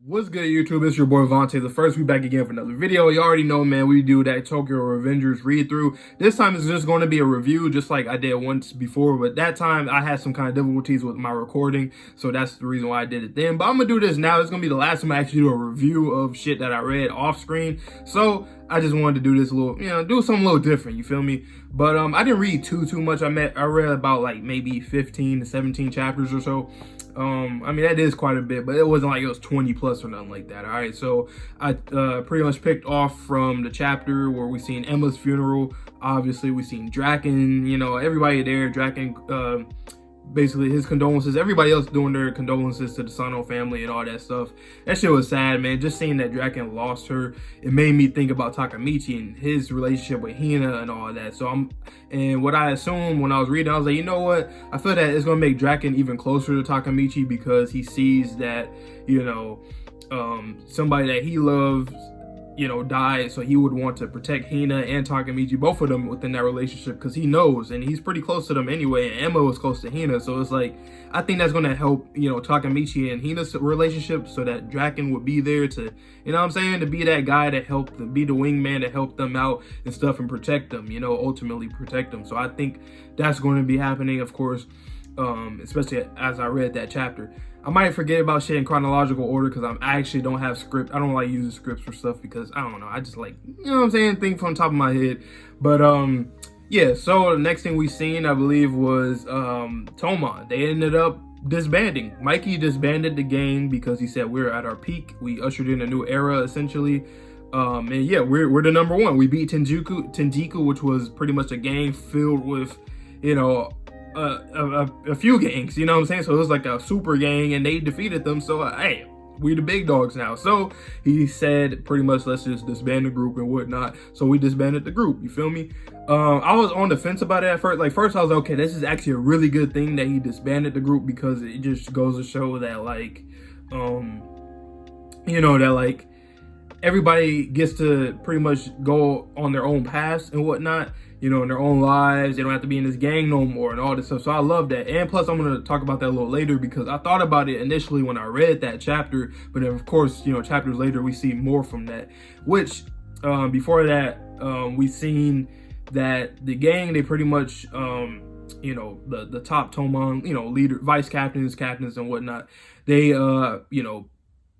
What's good, YouTube? It's your boy Vontae the First. We back again for another video. You already know, man, we do that Tokyo Revengers read through. This time it's just going to be a review, just like I did once before. But that time I had some kind of difficulties with my recording, so that's the reason why I did it then. But I'm gonna do this now. It's gonna be the last time I actually do a review of shit that I read off screen. So I just wanted to do this a little, do something a little different. You feel me? But I didn't read too much. I read about like maybe 15 to 17 chapters or so. I mean, that is quite a bit, but it wasn't like it was 20 plus or nothing like that. All right, so I pretty much picked off from the chapter where we seen Emma's funeral. Obviously, we seen Draken, everybody there. Draken, basically his condolences, everybody else doing their condolences to the Sano family and all that stuff. That shit was sad, man. Just seeing that Draken lost her, it made me think about Takemichi and his relationship with Hina and all that. So and what I assumed when I was reading, I was like, you know what? I feel that it's gonna make Draken even closer to Takemichi because he sees that, somebody that he loves, died, so he would want to protect Hina and Takemichi, both of them within that relationship, because he knows, and he's pretty close to them anyway, and Emma was close to Hina, so it's like, I think that's going to help, Takemichi and Hina's relationship, so that Draken would be there to, to be that guy to help them, be the wingman to help them out and stuff, and protect them, ultimately protect them. So I think that's going to be happening, of course, especially as I read that chapter. I might forget about shit in chronological order because I actually don't have script. I don't like using scripts for stuff because I don't know. I just like, think from the top of my head. But yeah, so the next thing we seen, I believe, was Toman. They ended up disbanding. Mikey disbanded the gang because he said we're at our peak. We ushered in a new era, essentially. And yeah, we're the number one. We beat Tenjiku, which was pretty much a gang filled with, a few gangs, so it was like a super gang and they defeated them, so hey, we the big dogs now. So he said pretty much, let's just disband the group and whatnot. So we disbanded the group, you feel me? I was on the fence about it at first. Like, first I was like, okay, this is actually a really good thing that he disbanded the group, because it just goes to show that like that like everybody gets to pretty much go on their own paths and whatnot, in their own lives. They don't have to be in this gang no more and all this stuff. So I love that. And plus, I'm going to talk about that a little later, because I thought about it initially when I read that chapter. But then, of course, chapters later, we see more from that. Which, before that, we seen that the gang, they pretty much, the top Toman, leader, vice captains, and whatnot, they,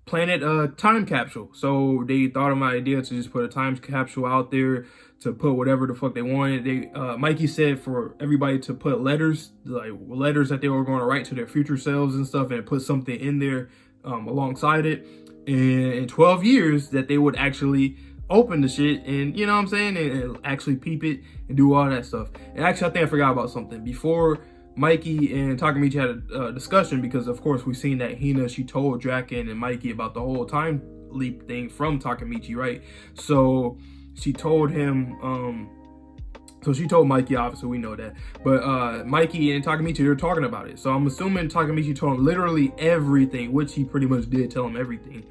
planted a time capsule. So they thought of my idea to just put a time capsule out there to put whatever the fuck they wanted. They Mikey said for everybody to put letters, like letters that they were going to write to their future selves and stuff, and put something in there alongside it. And in 12 years that they would actually open the shit and and actually peep it and do all that stuff. And actually, I think I forgot about something before. Mikey and Takemichi had a discussion, because of course we've seen that Hina, she told Draken and Mikey about the whole time leap thing from Takemichi, right? So she told him, so she told Mikey, obviously we know that, but Mikey and Takemichi, they're talking about it. So I'm assuming Takemichi told him literally everything, which he pretty much did tell him everything.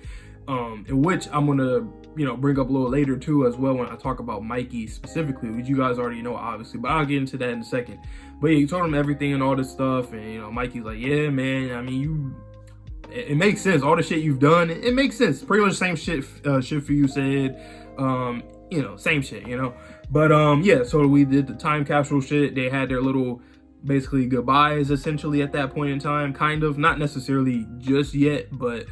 In which I'm gonna, bring up a little later too as well when I talk about Mikey specifically, which you guys already know, obviously, but I'll get into that in a second. But yeah, he told him everything and all this stuff, and Mikey's like, yeah, man, I mean, it makes sense. All the shit you've done, it makes sense. Pretty much the same shit Chifuyu said, same shit, But yeah, so we did the time capsule shit. They had their little, basically, goodbyes essentially at that point in time, kind of, not necessarily just yet, but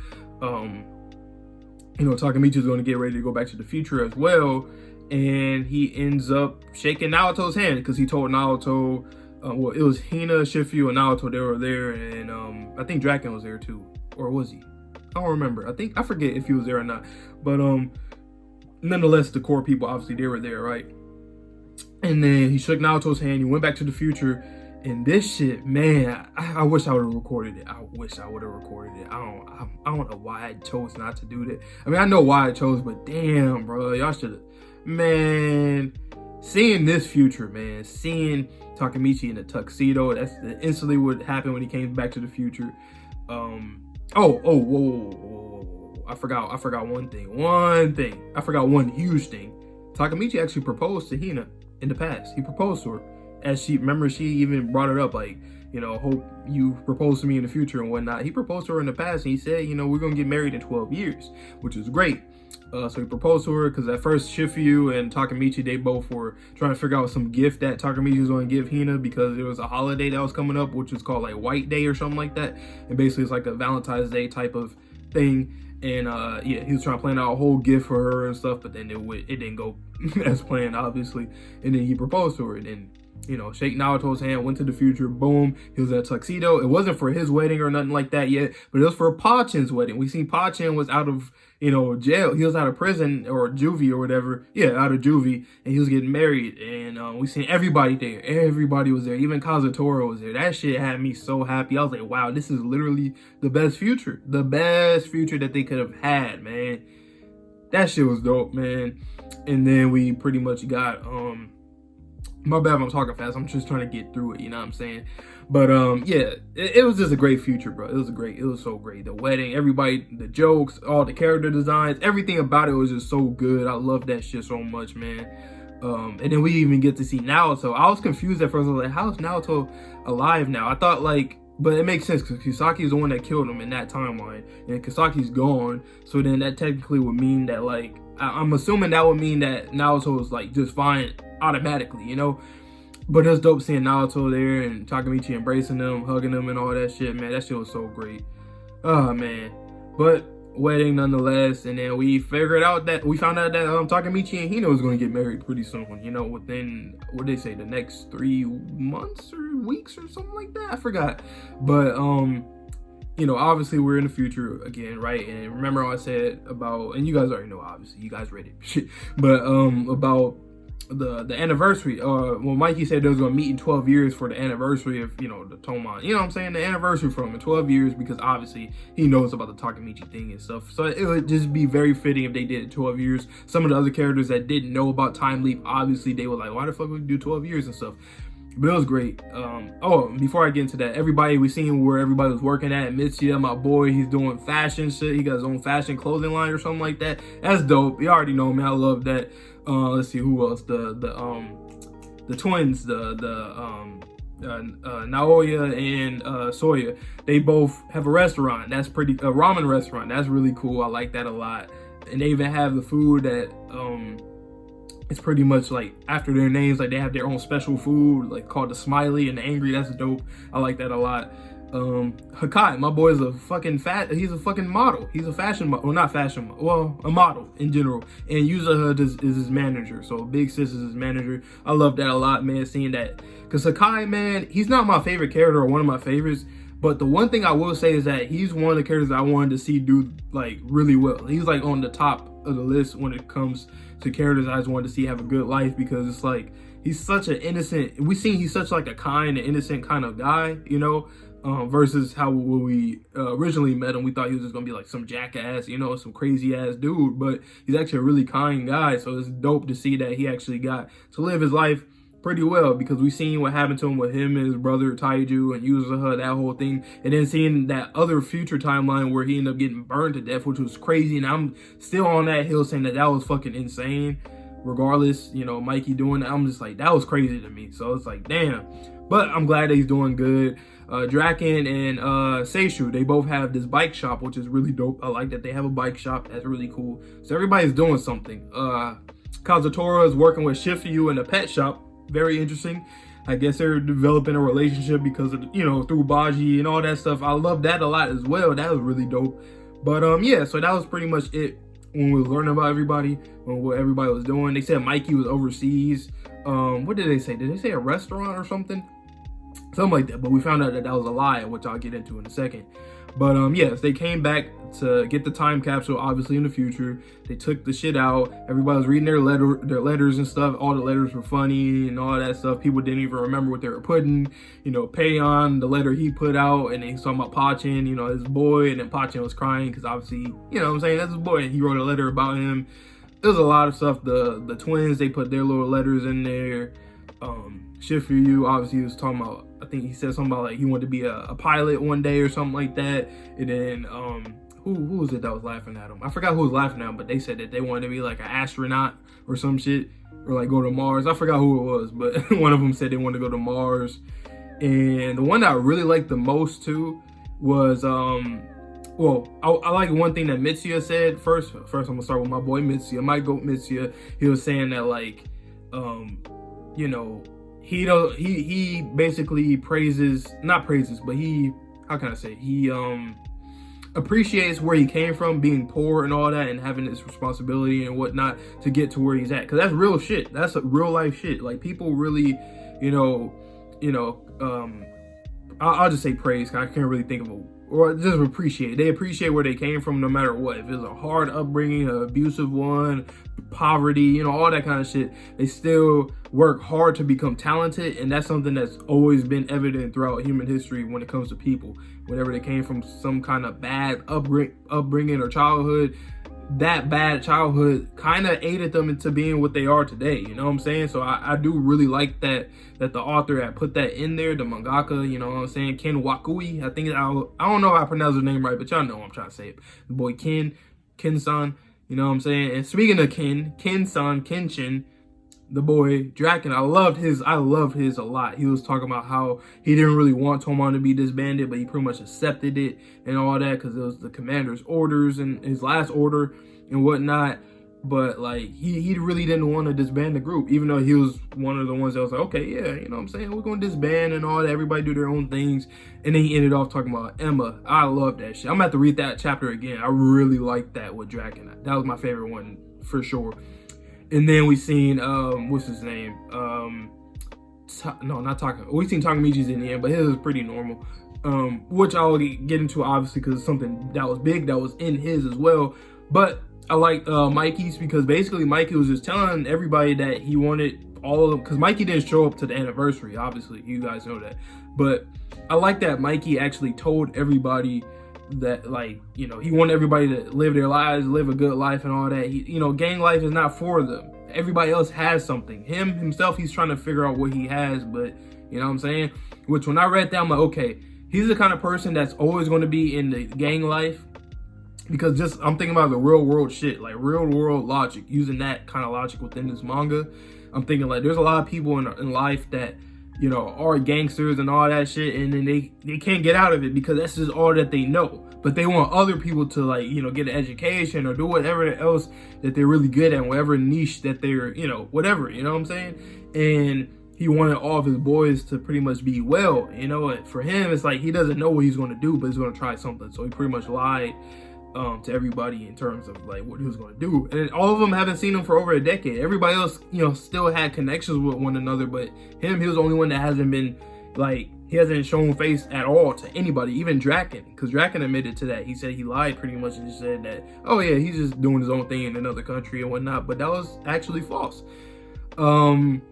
Takemichi's going to get ready to go back to the future as well, and he ends up shaking Naoto's hand, because he told Naoto, well, it was Hina, Chifuyu, and Naoto, they were there, and I think Draken was there too, or was he? I don't remember. I forget if he was there or not, but nonetheless, the core people, obviously, they were there, right? And then he shook Naoto's hand, he went back to the future. And this shit, man, I wish I would have recorded it. I wish I would have recorded it. I don't know why I chose not to do that. I mean, I know why I chose, but damn, bro, y'all should have, man, seeing this future, man, seeing Takemichi in a tuxedo, that's instantly what happened when he came back to the future. Whoa. I forgot one thing. I forgot one huge thing. Takemichi actually proposed to Hina in the past. He proposed to her. As she even brought it up, like, you know, hope you propose to me in the future and whatnot. He proposed to her in the past, and he said, you know, we're gonna get married in 12 years, which is great. So he proposed to her because at first Chifuyu and Takemichi, they both were trying to figure out some gift that Takemichi was going to give Hina, because there was a holiday that was coming up, which was called like White Day or something like that. And basically it's like a Valentine's Day type of thing. And yeah, he was trying to plan out a whole gift for her and stuff, but then it didn't go as planned, obviously. And then he proposed to her, and then, you know, shake Naoto's hand, went to the future, boom, he was in a tuxedo. It wasn't for his wedding or nothing like that yet, but it was for Pachin's wedding. We seen Pachin was out of, you know, jail. He was out of prison or juvie or whatever. Yeah, out of juvie, and he was getting married. And we seen everybody there. Everybody was there. Even Kazutora was there. That shit had me so happy. I was like, wow, this is literally the best future. The best future that they could have had, man. That shit was dope, man. And then we pretty much got, my bad if I'm talking fast. I'm just trying to get through it, you know what I'm saying? But yeah, it was just a great future, bro. It was so great. The wedding, everybody, the jokes, all the character designs, everything about it was just so good. I love that shit so much, man. And then we even get to see Naoto. I was confused at first. I was like, how is Naoto alive now? I thought like, but it makes sense because Kisaki is the one that killed him in that timeline, and Kisaki's gone. So then that technically would mean that, like, I'm assuming that would mean that Naoto was like just fine automatically, you know. But it's dope seeing Naoto there and Takemichi embracing them, hugging them, and all that shit, man. That shit was so great. Oh man. But wedding nonetheless, and then we found out that Takemichi and Hina was going to get married pretty soon, you know, within, what they say, the next 3 months or weeks or something like that. I forgot. But you know, obviously we're in the future again, right? And remember how I said about, and you guys already know, obviously you guys read it, but about the anniversary. Well, Mikey said they was gonna meet in 12 years for the anniversary of, you know, the Toman. You know what I'm saying? The anniversary from in 12 years, because obviously he knows about the Takemichi thing and stuff. So it would just be very fitting if they did it 12 years. Some of the other characters that didn't know about Time Leap, obviously they were like, why the fuck would we do 12 years and stuff? But it was great. Oh, before I get into that, everybody, we seen where everybody was working at. Mitsuya, my boy, he's doing fashion shit. He got his own fashion clothing line or something like that. That's dope. You already know, man. I love that. Let's see who else. The twins, Naoya and Soya. They both have a restaurant. That's pretty, a ramen restaurant. That's really cool. I like that a lot. And they even have the food that it's pretty much like after their names, like they have their own special food, like called the Smiley and the Angry. That's dope. I like that a lot. Hakai, my boy, is a fucking he's a fucking model. He's a fashion model. Well, not fashion, well, a model in general. And Yuza is his manager. So Big Sis is his manager. I love that a lot, man, seeing that. Because Hakai, man, he's not my favorite character or one of my favorites. But the one thing I will say is that he's one of the characters I wanted to see do like really well. He's like on the top of the list when it comes to characters I just wanted to see have a good life, because it's like he's such an innocent, we seen he's such like a kind and innocent kind of guy, you know, versus how when we originally met him, we thought he was just gonna be like some jackass, you know, some crazy ass dude, but he's actually a really kind guy. So it's dope to see that he actually got to live his life pretty well, because we seen what happened to him with him and his brother Taiju and Yuzuha, that whole thing, and then seeing that other future timeline where he ended up getting burned to death, which was crazy. And I'm still on that hill saying that was fucking insane. Regardless, you know, Mikey doing that, I'm just like, that was crazy to me. So it's like, damn. But I'm glad that he's doing good. Draken and Seishu, they both have this bike shop, which is really dope. I like that they have a bike shop. That's really cool. So everybody's doing something. Kazutora is working with Chifuyu in a pet shop. Very interesting. I guess they're developing a relationship because of, you know, through Baji and all that stuff. I love that a lot as well. That was really dope. But yeah, so that was pretty much it when we were learning about everybody, and what everybody was doing. They said Mikey was overseas. What did they say? Did they say a restaurant or something? Something like that. But we found out that that was a lie, which I'll get into in a second. But yes, they came back to get the time capsule, obviously in the future. They took the shit out. Everybody was reading their letters and stuff. All the letters were funny and all that stuff. People didn't even remember what they were putting. You know, Payon, the letter he put out, and then he's talking about Pachin, you know, his boy, and then Pachin was crying because obviously, you know what I'm saying, that's his boy, and he wrote a letter about him. There's a lot of stuff. The twins, they put their little letters in there. Chifuyu, obviously, he was talking about, I think he said something about like he wanted to be a pilot one day or something like that. And then who was it that was laughing at him? I forgot who was laughing at him, but they said that they wanted to be like an astronaut or some shit, or like go to Mars. I forgot who it was, but one of them said they wanted to go to Mars. And the one that I really liked the most too was well, I like one thing that Mitsuya said first. First, I'm gonna start with my boy Mitsuya, my goat Mitsuya. He was saying that like, you know, he basically praises, not praises, but he, how can I say, he appreciates where he came from, being poor and all that, and having this responsibility and whatnot to get to where he's at. Cause that's real shit. That's a real life shit. Like people really, you know, I'll just say praise. Cause I can't really think of a, or just appreciate. They appreciate where they came from no matter what. If it's a hard upbringing, an abusive one, poverty, you know, all that kind of shit, they still work hard to become talented. And that's something that's always been evident throughout human history when it comes to people. Whenever they came from some kind of bad upbringing or childhood, that bad childhood kind of aided them into being what they are today. You know what I'm saying? So I do really like that the author had put that in there, the mangaka, you know what I'm saying? Ken Wakui, I think, I don't know how I pronounce his name right, but y'all know what I'm trying to say. The boy Ken-san, you know what I'm saying? And speaking of Ken-san, Kenshin, the boy Draken, I loved his a lot. He was talking about how he didn't really want Toman to be disbanded, but he pretty much accepted it and all that because it was the commander's orders and his last order and whatnot. But like he really didn't want to disband the group, even though he was one of the ones that was like, okay, yeah, you know what I'm saying, we're gonna disband and all that, everybody do their own things. And then he ended off talking about Emma. I love that shit. I'm gonna have to read that chapter again. I really liked that with Draken. That was my favorite one for sure. And then we seen what's his name? No, not Takemichi. We seen Takemichi's in the end, but his is pretty normal. Which I'll get into obviously because it's something that was big that was in his as well. But I like Mikey's because basically Mikey was just telling everybody that he wanted all of them, because Mikey didn't show up to the anniversary, obviously, you guys know that. But I like that Mikey actually told everybody that, like, you know, he wanted everybody to live their lives, live a good life and all that. He, you know, gang life is not for them. Everybody else has something. Himself, he's trying to figure out what he has, but you know what I'm saying? Which when I read that, I'm like, okay, he's the kind of person that's always going to be in the gang life. Because just, I'm thinking about the real world shit, like real world logic, using that kind of logic within this manga. I'm thinking like there's a lot of people in life that, you know, are gangsters and all that shit, and then they can't get out of it because that's just all that they know. But they want other people to, like, you know, get an education or do whatever else that they're really good at, whatever niche that they're, you know, whatever, you know what I'm saying? And he wanted all of his boys to pretty much be well, you know. For him, it's like he doesn't know what he's going to do, but he's going to try something. So he pretty much lied to everybody in terms of like what he was going to do. And all of them haven't seen him for over a decade. Everybody else, you know, still had connections with one another, but him, he was the only one that hasn't been, like, he hasn't shown face at all to anybody, even Draken, because Draken admitted to that. He said he lied pretty much and just said that, oh yeah, he's just doing his own thing in another country and whatnot, but that was actually false. And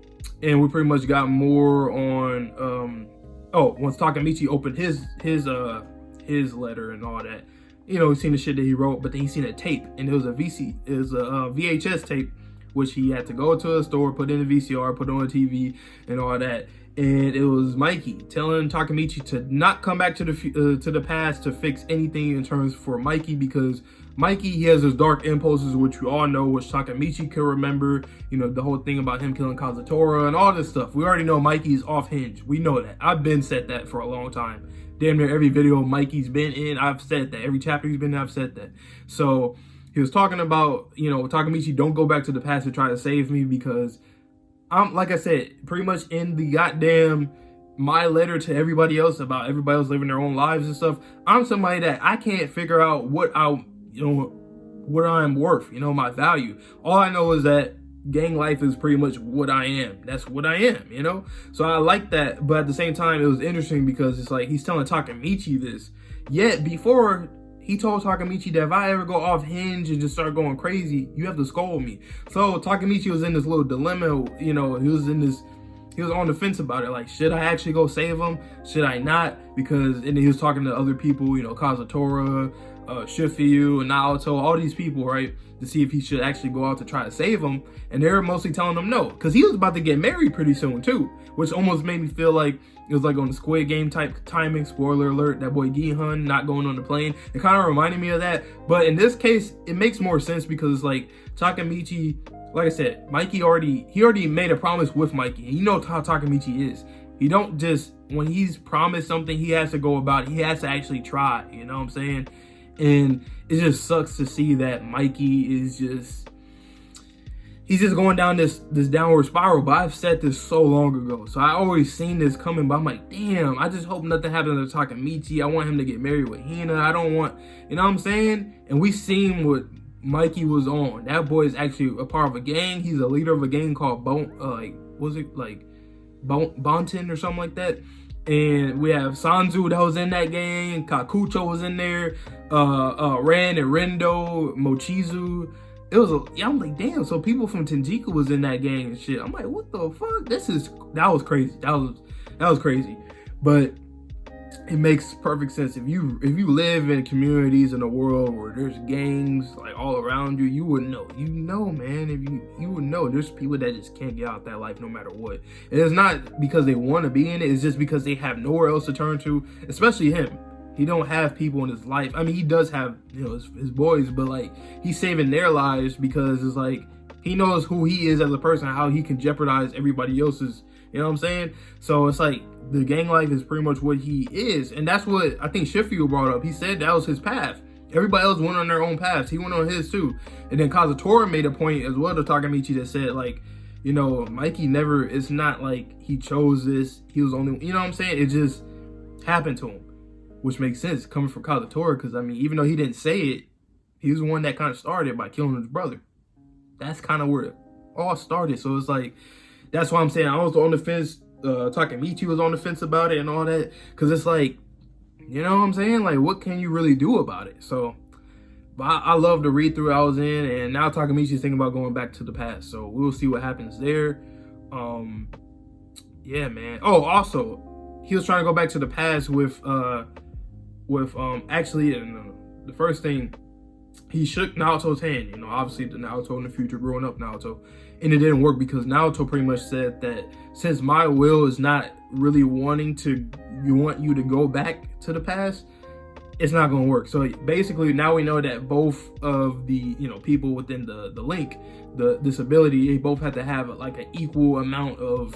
we pretty much got more on once Takemichi opened his letter and all that, you know, he's seen the shit that he wrote, but then he's seen a tape, and it was a VHS tape, which he had to go to a store, put in a VCR, put on a TV, and all that. And it was Mikey telling Takemichi to not come back to the past to fix anything in terms for Mikey, because Mikey, he has his dark impulses, which we all know, which Takemichi can remember. You know, the whole thing about him killing Kazutora and all this stuff. We already know Mikey's off hinge. We know that. I've been said that for a long time. Damn near every video Mikey's been in, I've said that. Every chapter he's been in, I've said that. So he was talking about, you know, Takemichi, don't go back to the past to try to save me, because I'm, like I said, pretty much in the goddamn my letter to everybody else about everybody else living their own lives and stuff. I'm somebody that I can't figure out what I'm worth, you know, my value. All I know is that gang life is pretty much what I am. That's what I am, you know? So I like that, but at the same time, it was interesting because it's like he's telling Takemichi this. Yet before, he told Takemichi that if I ever go off hinge and just start going crazy, you have to scold me. So Takemichi was in this little dilemma, you know, he was on the fence about it. Like, should I actually go save him? Should I not? Because, and he was talking to other people, you know, Kazutora, Chifuyu, and Naoto, all these people, right? To see if he should actually go out to try to save him. And they were mostly telling him no, because he was about to get married pretty soon too, which almost made me feel like it was like on the Squid Game type timing. Spoiler alert, that boy Gi-hun not going on the plane. It kind of reminded me of that. But in this case, it makes more sense because it's like Takemichi, like I said, Mikey already made a promise with Mikey. And you know how Takemichi is. He don't just when he's promised something, he has to go about it. He has to actually try, you know what I'm saying? And it just sucks to see that Mikey is just, he's just going down this downward spiral. But I've said this so long ago, so I always seen this coming, but I'm like, damn, I just hope nothing happens to Takemichi. I want him to get married with Hina. I don't want, you know what I'm saying? And we seen what Mikey was on. That boy is actually a part of a gang. He's a leader of a gang called Bonton or something like that. And we have Sanzu that was in that gang. Kakucho was in there. Ren and Rendo, Mochizu. It was I'm like, damn, so people from Tenjiku was in that gang and shit. I'm like, what the fuck? That was crazy. That was crazy. But it makes perfect sense. If you live in communities in a world where there's gangs like all around you, you would know. You know, man. If you would know, there's people that just can't get out that life no matter what. And it's not because they want to be in it. It's just because they have nowhere else to turn to. Especially him. He don't have people in his life. I mean, he does have, you know, his boys, but like he's saving their lives because it's like he knows who he is as a person, how he can jeopardize everybody else's. You know what I'm saying? So it's like the gang life is pretty much what he is. And that's what I think Chifuyu brought up. He said that was his path. Everybody else went on their own paths. He went on his too. And then Kazutora made a point as well to Takemichi that said, like, you know, Mikey never, it's not like he chose this. He was only, you know what I'm saying? It just happened to him, which makes sense coming from Kazutora. Because, I mean, even though he didn't say it, he was the one that kind of started by killing his brother. That's kind of where it all started. So it's like, that's why I'm saying I was on the fence. Takemichi was on the fence about it and all that. Because it's like, you know what I'm saying? Like, what can you really do about it? So, but I love the read through I was in. And now Takemichi's thinking about going back to the past. So we'll see what happens there. Yeah, man. Oh, also, he was trying to go back to the past with actually, the first thing, he shook Naoto's hand, you know, obviously the Naoto in the future, growing up Naoto, and it didn't work because Naoto pretty much said that since my will is not really wanting to, want you to go back to the past, it's not going to work. So basically now we know that both of the, you know, people within the link, the disability, they both have to have like an equal amount of,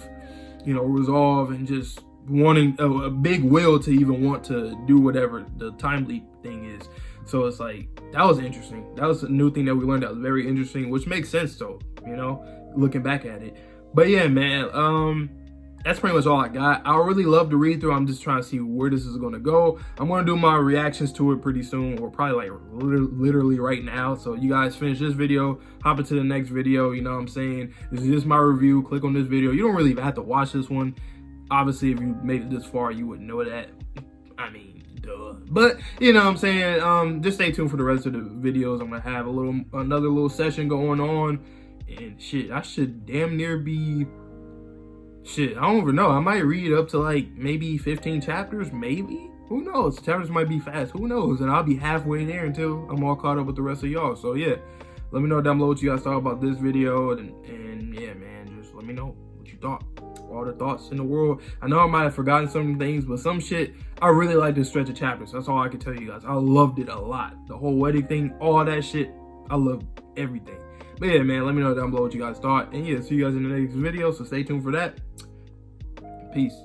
you know, resolve and just wanting a big will to even want to do whatever the time leap thing is. So it's like, that was interesting. That was a new thing that we learned that was very interesting, which makes sense though, you know, looking back at it. But yeah, man, that's pretty much all I got. I really love the read through. I'm just trying to see where this is going to go. I'm going to do my reactions to it pretty soon, or probably like literally right now. So you guys finish this video, hop into the next video. You know what I'm saying? This is just my review. Click on this video. You don't really have to watch this one. Obviously, if you made it this far, you wouldn't know that. I mean, duh. But you know what I'm saying? Just stay tuned for the rest of the videos. I'm gonna have another little session going on, and shit, I should damn near be, shit, I don't even know. I might read up to like maybe 15 chapters, maybe. Who knows? Chapters might be fast. Who knows? And I'll be halfway there until I'm all caught up with the rest of y'all. So yeah, let me know down below what you guys thought about this video, and yeah, man, just let me know what you thought. All the thoughts in the world. I know I might have forgotten some things, but some shit, I really like this stretch of chapters. That's all I can tell you guys. I loved it a lot. The whole wedding thing, all that shit, I loved everything. But yeah, man, let me know down below what you guys thought. And yeah, see you guys in the next video, so stay tuned for that. Peace.